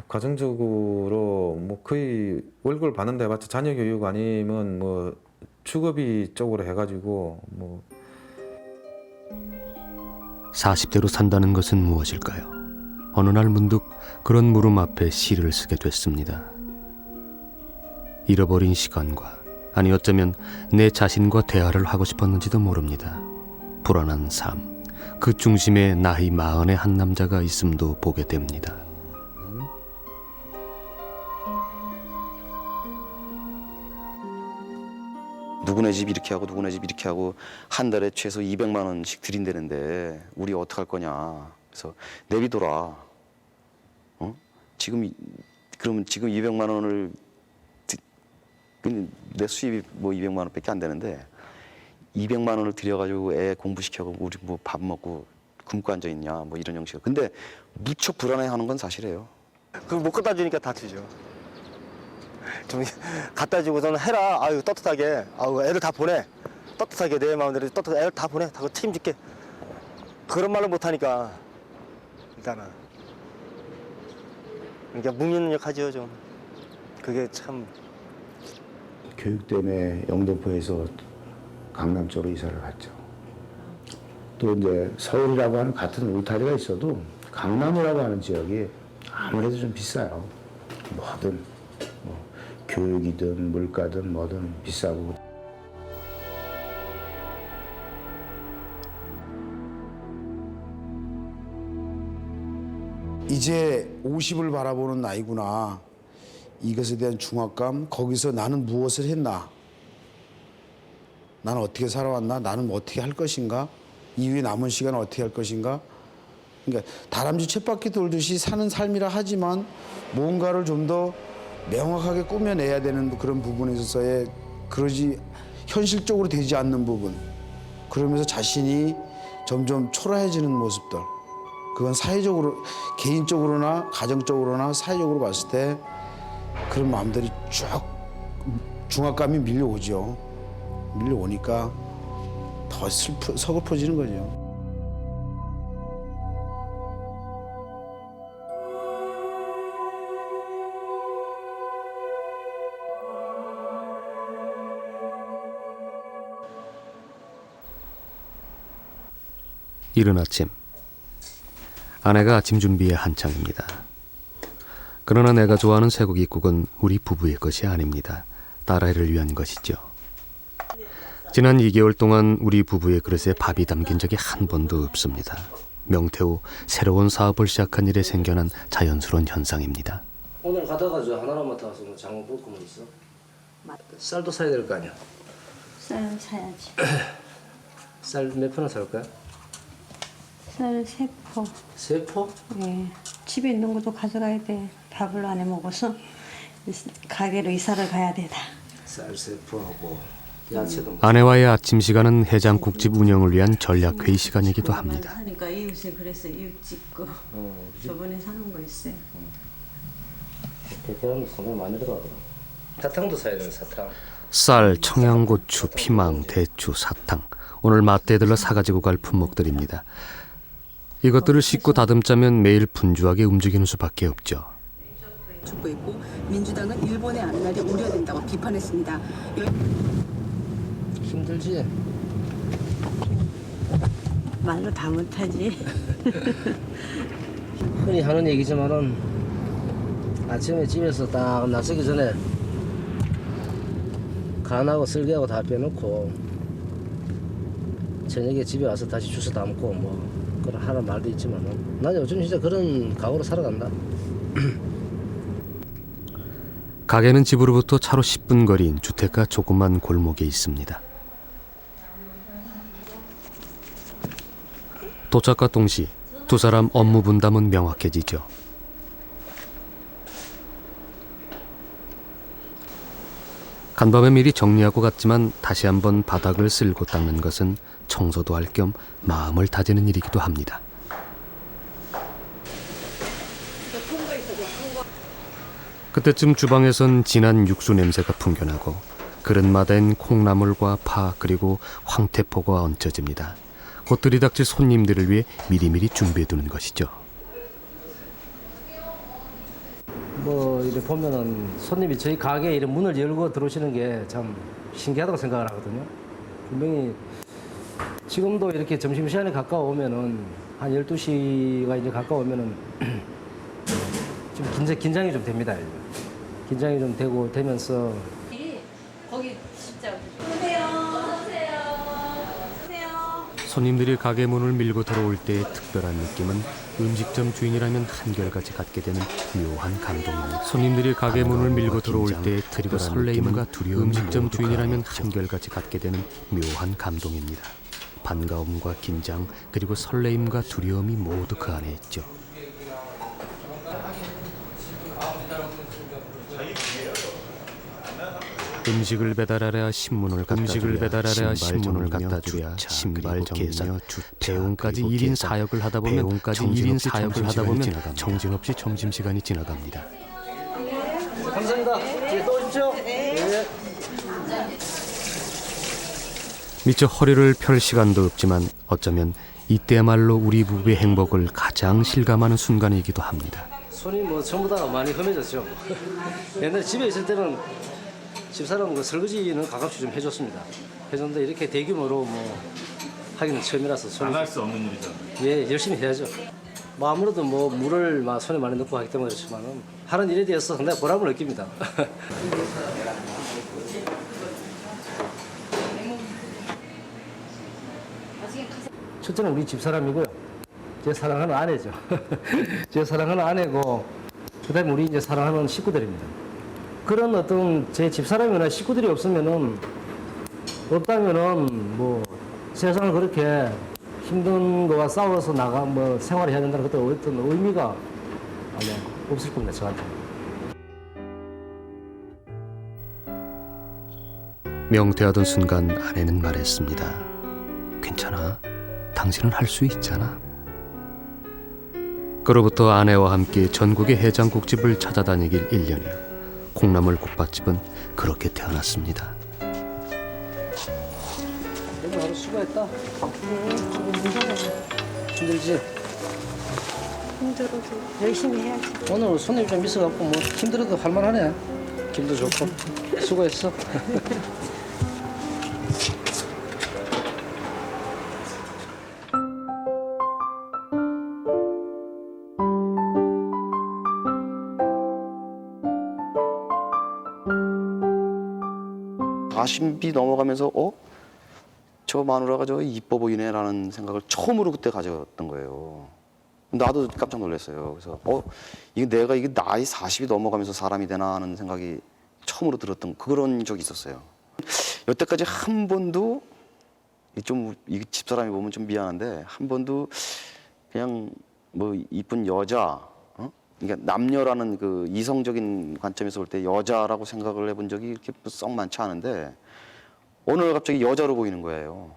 가정적으로 뭐 거의 월급을 받는다 해봤자 자녀 교육 아니면 뭐 주거비 쪽으로 해가지고 뭐 40대로 산다는 것은 무엇일까요? 어느 날 문득 그런 물음 앞에 시를 쓰게 됐습니다. 잃어버린 시간과 아니 어쩌면 내 자신과 대화를 하고 싶었는지도 모릅니다. 불안한 삶, 그 중심에 나이 40의 한 남자가 있음도 보게 됩니다. 누구네 집 이렇게 하고 누구네 집 이렇게 하고 한 달에 최소 200만 원씩 들인다는데 우리 어떡할 거냐. 그래서 내비둬라. 그러면 지금 200만 원을 내 수입이 뭐 200만 원밖에 안 되는데 200만 원을 들여가지고 애 공부시켜고 우리 뭐 밥 먹고 굶고 앉아 있냐 뭐 이런 형식. 근데 무척 불안해하는 건 사실이에요. 그거 못 갖다 주니까 다투죠. 좀 갖다 주고서는 해라. 아유 떳떳하게. 아유 애들 다 보내. 떳떳하게 내 마음대로 떳떳하게 애들 다 보내. 다 책임질게. 그런 말을 못 하니까 일단은 그러니까 묵인력 하죠 좀. 그게 참. 교육 때문에 영등포에서 강남 쪽으로 이사를 갔죠. 또 이제 서울이라고 하는 같은 울타리가 있어도 강남이라고 하는 지역이 아무래도 좀 비싸요. 뭐든 뭐 교육이든 물가든 뭐든 비싸고. 이제 50을 바라보는 나이구나. 이것에 대한 중압감, 거기서 나는 무엇을 했나? 나는 어떻게 살아왔나? 나는 어떻게 할 것인가? 이후에 남은 시간을 어떻게 할 것인가? 그러니까 다람쥐 쳇바퀴 돌듯이 사는 삶이라 하지만 뭔가를 좀 더 명확하게 꾸며내야 되는 그런 부분에 있어서의 그러지 현실적으로 되지 않는 부분. 그러면서 자신이 점점 초라해지는 모습들. 그건 사회적으로, 개인적으로나 가정적으로나 사회적으로 봤을 때 그런 마음들이 쭉 중압감이 밀려오죠. 밀려오니까 더 서글퍼지는 거죠. 이른 아침, 아내가 아침 준비에 한창입니다. 그러나 내가 좋아하는 쇠고기국은 우리 부부의 것이 아닙니다. 딸아이를 위한 것이죠. 지난 2개월 동안 우리 부부의 그릇에 밥이 담긴 적이 한 번도 없습니다. 명태우 새로운 사업을 시작한 일에 생겨난 자연스러운 현상입니다. 오늘 가다가 저 하나로만 타서 뭐 장어 볶음 있어? 쌀도 사야 될 거 아니야? 쌀 사야지. 쌀 몇 포나 살 거야? 쌀 3포. 3포? 예. 집에 있는 것도 가져가야 돼. 밥을 안 해 먹어서 가게로 이사를 가야 되다. 쌀 3포하고 야채도. 아내와의 아침 시간은 해장국집 운영을 위한 전략회의 시간이기도 합니다. 하니까 이웃에 그래서 이웃 짓고 저번에 사는 거 있어요. 대단한 돈을 많이 들어가더라. 사탕도 사야 되는 사탕. 쌀, 청양고추, 피망, 대추, 사탕. 오늘 마트에 들러 사가지고 갈 품목들입니다. 이것들을 씻고 다듬자면 매일 분주하게 움직이는 수밖에 없죠. 주고 있고 민주당은 일본의 앞날이 우려된다고 비판했습니다. 힘들지? 말로 다 못하지. 흔히 하는 얘기지만은 아침에 집에서 딱 나서기 전에 간하고 쓸개하고 다 빼놓고 저녁에 집에 와서 다시 주워 담고 뭐 그런 하는 말도 있지만은 난 요즘 진짜 그런 각오로 살아간다. 가게는 집으로부터 차로 10분 거리인 주택가 조그만 골목에 있습니다. 도착과 동시 두 사람 업무 분담은 명확해지죠. 간밤에 미리 정리하고 갔지만 다시 한번 바닥을 쓸고 닦는 것은 청소도 할 겸 마음을 다지는 일이기도 합니다. 그때쯤 주방에선 진한 육수 냄새가 풍겨나고 그릇마다엔 콩나물과 파 그리고 황태포가 얹혀집니다. 곧 들이닥칠 손님들을 위해 미리미리 준비해두는 것이죠. 뭐 이렇게 보면은 손님이 저희 가게에 이런 문을 열고 들어오시는 게 참 신기하다고 생각을 하거든요. 분명히 지금도 이렇게 점심시간에 가까워오면은 한 12시가 이제 가까우면은 좀 긴장이 좀 됩니다. 긴장이 좀 되면서 거기 진짜 손님들이 가게 문을 밀고 들어올 때의 특별한 느낌은 음식점 주인이라면 한결같이 갖게 되는 묘한 감동입니다. 손님들이 가게 문을 밀고 들어올 때의 특별한 설레임과 두려움, 음식점 주인이라면 한결같이 갖게 되는 묘한 감동입니다. 반가움과 긴장 그리고 설레임과 두려움이 모두 그 안에 있죠. 음식을 배달하랴 신문을 갖다 주랴 신발 정리며 배웅까지 1인 사역을 하다 보면 정신없이 점심시간이 지나갑니다. 감사합니다. 또 오십시오. 네. 미처 허리를 펼 시간도 없지만 어쩌면 이때야말로 우리 부부의 행복을 가장 실감하는 순간이기도 합니다. 손이 뭐 전부 다 많이 험해졌죠. 옛날에 집에 있을 때는 집사람 그 설거지는 가끔씩 좀 해줬습니다. 해줬는데 이렇게 대규모로 뭐 하기는 처음이라서 손이 안 할 수 없는 일이죠. 예, 열심히 해야죠. 뭐 아무래도 뭐 물을 막 손에 많이 넣고 하기 때문에 그렇지만은 하는 일에 대해서 상당히 보람을 느낍니다. 첫째는 우리 집사람이고요. 제 사랑하는 아내죠. 제 사랑하는 아내고 그다음에 우리 이제 사랑하는 식구들입니다. 그런 어떤 제 집사람이나 식구들이 없다면은 뭐 세상을 그렇게 힘든 거와 싸워서 뭐 생활을 해야 된다는 어떤 의미가 아마 없을 겁니다, 저한테. 명퇴하던 순간 아내는 말했습니다. 괜찮아. 당신은 할 수 있잖아. 그로부터 아내와 함께 전국의 해장국집을 찾아다니길 1년이요. 콩나물 국밥집은 그렇게 태어났습니다. 오늘 하루 수고했다. 힘들지? 힘들어도 열심히 해야지. 오늘 손님 좀 있어갖고 뭐 힘들어도 할만하네. 기분도 좋고 수고했어. 가심비 넘어가면서 저 마누라가 저 이뻐 보이네라는 생각을 처음으로 그때 가졌던 거예요. 나도 깜짝 놀랐어요. 그래서 내가 나이 40이 넘어가면서 사람이 되나 하는 생각이 처음으로 들었던 그런 적이 있었어요. 여태까지 한 번도 이 집사람이 보면 좀 미안한데 한 번도 그냥 뭐 이쁜 여자, 그러니까 남녀라는 그 이성적인 관점에서 볼 때 여자라고 생각을 해본 적이 이렇게 썩 많지 않은데 오늘 갑자기 여자로 보이는 거예요.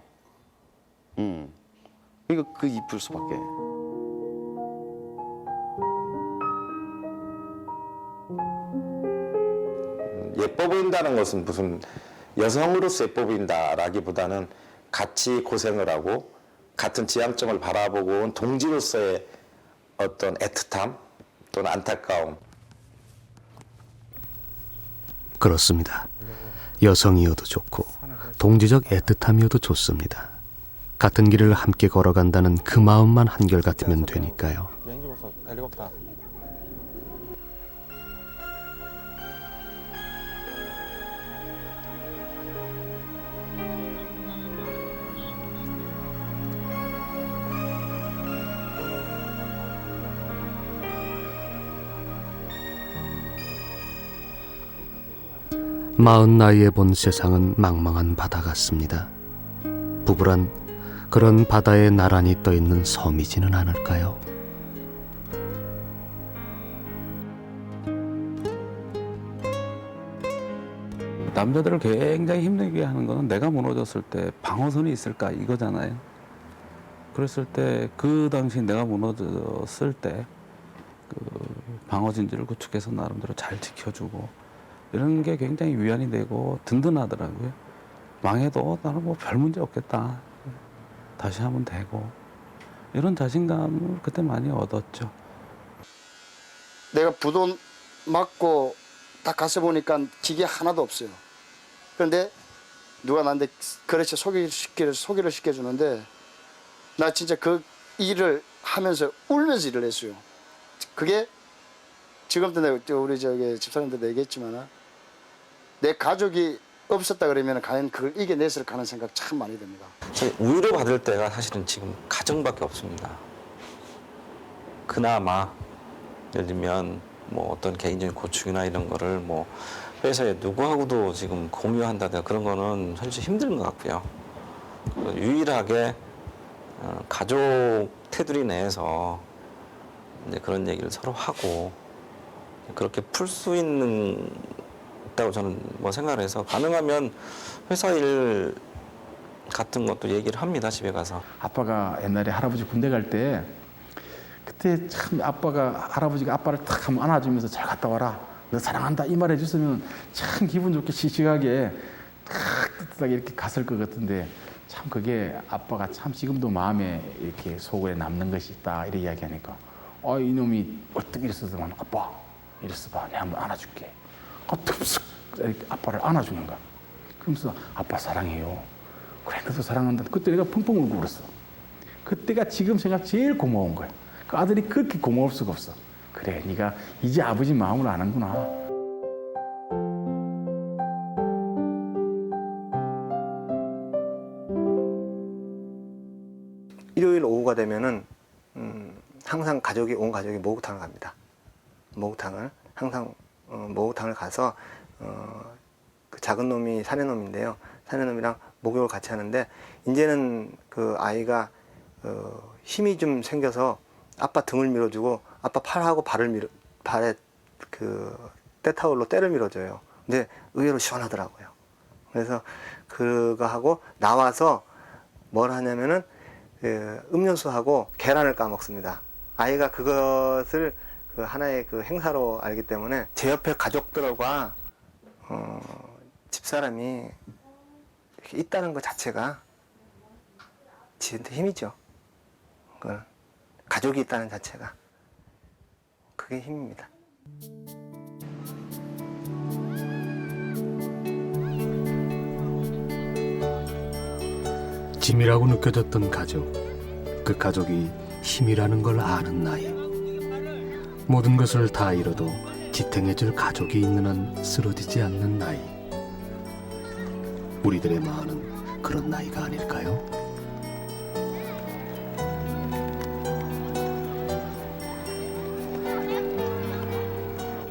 그러니까 그 이쁠 수밖에. 예뻐 보인다는 것은 무슨 여성으로서 예뻐 보인다라기보다는 같이 고생을 하고 같은 지향점을 바라보고 온 동지로서의 어떤 애틋함 또는 안타까움. 그렇습니다. 여성이어도 좋고 동지적 애틋함이어도 좋습니다. 같은 길을 함께 걸어간다는 그 마음만 한결같으면 되니까요. 비행기 버섯, 헬리콥터. 마흔 나이에 본 세상은 망망한 바다 같습니다. 부부란 그런 바다에 나란히 떠있는 섬이지는 않을까요? 남자들을 굉장히 힘들게 하는 거는 내가 무너졌을 때 방어선이 있을까 이거잖아요. 그랬을 때 그 당시 내가 무너졌을 때 그 방어진지를 구축해서 나름대로 잘 지켜주고 이런 게 굉장히 위안이 되고 든든하더라고요. 망해도 나는 뭐 별 문제 없겠다. 다시 하면 되고 이런 자신감을 그때 많이 얻었죠. 내가 부도 맞고 딱 가서 보니까 기계 하나도 없어요. 그런데 누가 나한테 거래처 소개를 시켜주는데 나 진짜 그 일을 하면서 울면서 일을 했어요. 그게 지금도 내가 우리 저기 집사님들도 얘기했지만 내 가족이 없었다 그러면 과연 그걸 이겨냈을까 하는 생각 참 많이 듭니다. 우유를 받을 때가 사실은 지금 가정밖에 없습니다. 그나마 예를 들면 뭐 어떤 개인적인 고충이나 이런 거를 뭐 회사에 누구하고도 지금 공유한다든가 그런 거는 사실 힘든 것 같고요. 유일하게 가족 테두리 내에서 이제 그런 얘기를 서로 하고 그렇게 풀 수 있다고 저는 뭐 생각을 해서 가능하면 회사 일 같은 것도 얘기를 합니다. 집에 가서. 아빠가 옛날에 할아버지 군대 갈 때 그때 참 할아버지가 아빠를 탁 한번 안아주면서 잘 갔다 와라. 너 사랑한다 이 말 해줬으면 참 기분 좋게 씩씩하게 딱 이렇게 갔을 것 같은데 참 그게 아빠가 참 지금도 마음에 이렇게 속에 남는 것이 있다 이렇게 이야기하니까 이놈이 어떻게 이랬었더만 아빠 이랬어 봐 내가 한번 안아줄게. 툭 이렇게 아빠를 안아주는 거야. 그러면서 아빠 사랑해요. 그래 너도 사랑한다. 그때 내가 펑펑 울고 그랬어. 그때가 지금 생각 제일 고마운 거야. 그 아들이 그렇게 고마울 수가 없어. 그래 네가 이제 아버지 마음을 아는구나. 일요일 오후가 되면은 항상 온 가족이 목욕탕을 갑니다. 목욕탕을 항상 목욕탕을 가서 그 작은 놈이 사내놈인데요. 사내놈이랑 목욕을 같이 하는데 이제는 그 아이가 힘이 좀 생겨서 아빠 등을 밀어주고 아빠 팔하고 발에 그 때타올로 때를 밀어줘요. 근데 의외로 시원하더라고요. 그래서 그거 하고 나와서 뭘 하냐면은 음료수하고 계란을 까먹습니다. 아이가 그것을 그 하나의 그 행사로 알기 때문에 제 옆에 가족들과 집사람이 이렇게 있다는 것 자체가 지한테 힘이죠. 그걸 가족이 있다는 자체가 그게 힘입니다. 짐이라고 느껴졌던 가족, 그 가족이 힘이라는 걸 아는 나이. 모든 것을 다 잃어도 지탱해줄 가족이 있는 한 쓰러지지 않는 나이. 우리들의 마음은 그런 나이가 아닐까요?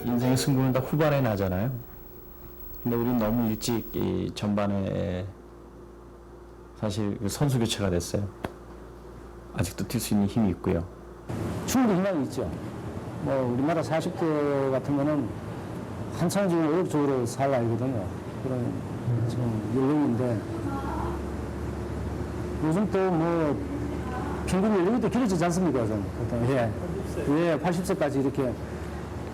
인생의 승부는 다 후반에 나잖아요. 근데 우리는 너무 일찍 이 전반에 사실 선수 교체가 됐어요. 아직도 뛸 수 있는 힘이 있고요. 충분히 희망이 있죠. 뭐 우리나라 40대 같으면은 한창 지금 의욕적으로 살 나이거든요. 그런 지금 연령인데 요즘 또 뭐 평균 연령이 또 길어지지 않습니까? 예, 80세까지 이렇게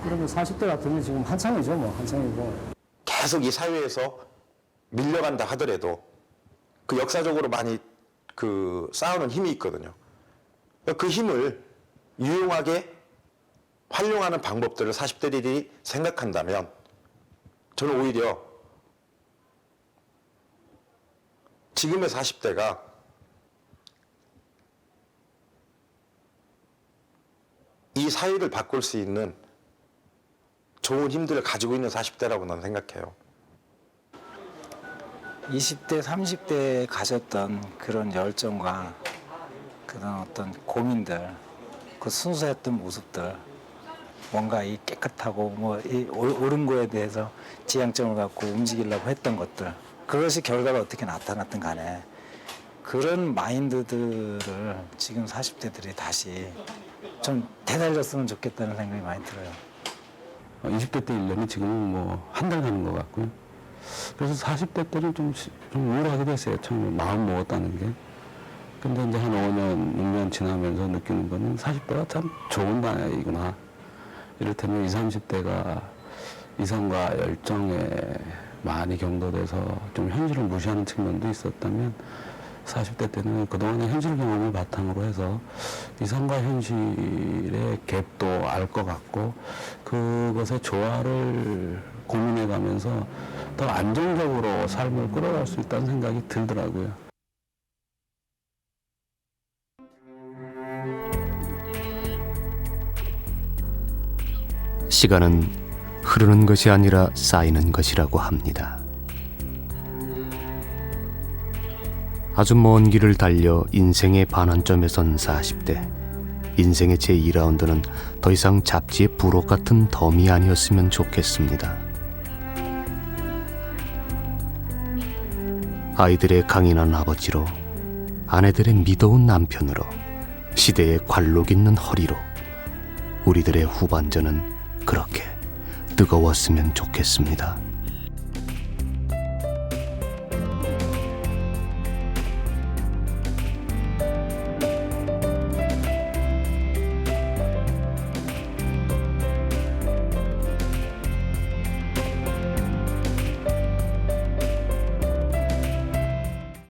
그러면 40대 같으면 지금 한창이죠, 뭐 한창이고. 계속 이 사회에서 밀려간다 하더라도 그 역사적으로 많이 그 쌓아놓은 힘이 있거든요. 그 힘을 유용하게 활용하는 방법들을 40대들이 생각한다면 저는 오히려 지금의 40대가 이 사회를 바꿀 수 있는 좋은 힘들을 가지고 있는 40대라고 나는 생각해요. 20대, 30대에 가졌던 그런 열정과 그런 어떤 고민들, 그 순수했던 모습들, 뭔가 이 깨끗하고 뭐 이 옳은 거에 대해서 지향점을 갖고 움직이려고 했던 것들, 그것이 결과가 어떻게 나타났든 간에 그런 마인드들을 지금 40대들이 다시 좀 되살렸으면 좋겠다는 생각이 많이 들어요. 20대 때 1년이 지금은 뭐 한 달 가는 것 같고요. 그래서 40대 때는 좀 우울하게 됐어요. 처음에 마음 먹었다는 게. 근데 이제 한 5년, 6년 지나면서 느끼는 거는 40대가 참 좋은 나이구나. 이를테면 20, 30대가 이성과 열정에 많이 경도돼서 좀 현실을 무시하는 측면도 있었다면 40대 때는 그동안의 현실 경험을 바탕으로 해서 이성과 현실의 갭도 알 것 같고 그것의 조화를 고민해 가면서 더 안정적으로 삶을 끌어갈 수 있다는 생각이 들더라고요. 시간은 흐르는 것이 아니라 쌓이는 것이라고 합니다. 아주 먼 길을 달려 인생의 반환점에 선 40대. 인생의 제2라운드는 더 이상 잡지의 부록 같은 덤이 아니었으면 좋겠습니다. 아이들의 강인한 아버지로, 아내들의 미더운 남편으로, 시대의 관록 있는 허리로 우리들의 후반전은 그렇게 뜨거웠으면 좋겠습니다.